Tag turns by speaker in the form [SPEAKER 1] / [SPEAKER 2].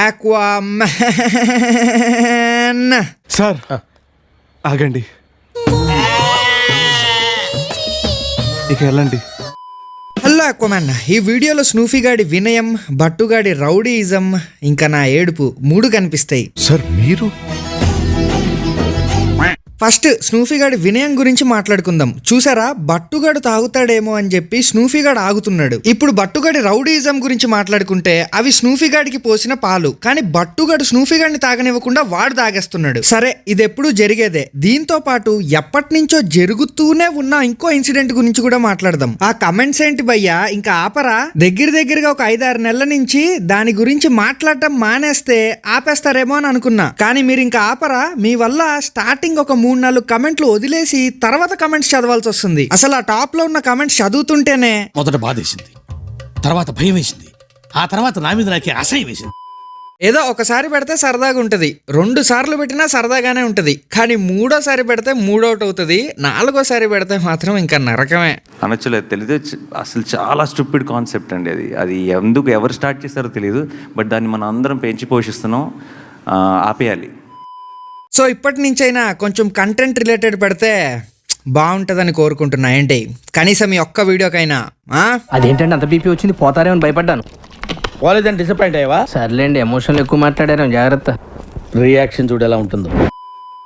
[SPEAKER 1] Aquaman.
[SPEAKER 2] Sir ఆగండి, ఇక వెళ్ళండి.
[SPEAKER 1] Hello Aquaman. ఈ వీడియోలో స్నూఫీ గాడి వినయం, బట్టుగాడి రౌడీయిజం, ఇంకా నా ఏడుపు 3 కనిపిస్తాయి.
[SPEAKER 2] సార్ మీరు
[SPEAKER 1] ఫస్ట్ స్నూఫీ గాడి వినయం గురించి మాట్లాడుకుందాం. చూసారా, బట్టుగాడు తాగుతాడేమో అని చెప్పి స్నూఫీ గాడు ఆగుతున్నాడు. ఇప్పుడు బట్టుగాడి రౌడీయిజం గురించి మాట్లాడుకుంటే అవి స్నూఫీ గాడికి పోసిన పాలు, కానీ బట్టుగాడు స్నూఫీ గాడిని తాగనివ్వకుండా వాడు తాగేస్తున్నాడు. సరే, ఇది ఎప్పుడు జరిగేదే. దీంతో పాటు ఎప్పటి నుంచో జరుగుతూనే ఉన్న ఇంకో ఇన్సిడెంట్ గురించి కూడా మాట్లాడదాం. ఆ కమెంట్స్ ఏంటి భయ్యా, ఇంకా ఆపరా? దగ్గరగా ఒక 5-6 నెలల నుంచి దాని గురించి మాట్లాడటం మానేస్తే ఆపేస్తారేమో అని అనుకున్నా, కానీ మీరు ఇంకా ఆపరా? మీ వల్ల స్టార్టింగ్ ఒక 3-4 కమెంట్లు వదిలేసి తర్వాత కమెంట్స్ చదవాల్సి వస్తుంది. అసలు ఆ టాప్ లో ఉన్న కమెంట్స్ చదువుతుంటేనే
[SPEAKER 3] మొదట బాధేసింది, తర్వాత భయం వేసింది, ఆ తర్వాత నా మీద నాకే అసహ్యం వేసింది.
[SPEAKER 1] ఏదో ఒకసారి పెడితే సరదాగా ఉంటది, 2 సార్లు పెట్టినా సరదాగానే ఉంటది, కానీ 3వ సారి పెడితే మూడౌట్ అవుతుంది, 4వ సారి పెడితే మాత్రం ఇంకా నరకమే.
[SPEAKER 4] అనొచ్చులేదు, తెలియదు. అసలు చాలా స్టూపిడ్ కాన్సెప్ట్ అండి అది. అది ఎందుకు ఎవరు స్టార్ట్ చేస్తారో తెలియదు, బట్ దాన్ని మనం అందరం పెంచి పోషిస్తున్నాం. ఆపేయాలి.
[SPEAKER 1] సో ఇప్పటి నుంచైనా కొంచెం కంటెంట్ రిలేటెడ్ పెడితే బాగుంటుందని కోరుకుంటున్నా. ఏంటి, కనీసం ఈ ఒక్క వీడియోకైనా.
[SPEAKER 5] అదేంటంటే అంత బీపీ వచ్చింది, పోతారేమని భయపడ్డాను.
[SPEAKER 6] పోలేదని డిసప్పాయింట్ అయ్యావా?
[SPEAKER 5] సర్లేండి, ఎమోషన్లు ఎక్కువ మాట్లాడారు, జాగ్రత్త.
[SPEAKER 6] రియాక్షన్ చూడు ఎలా ఉంటుందో.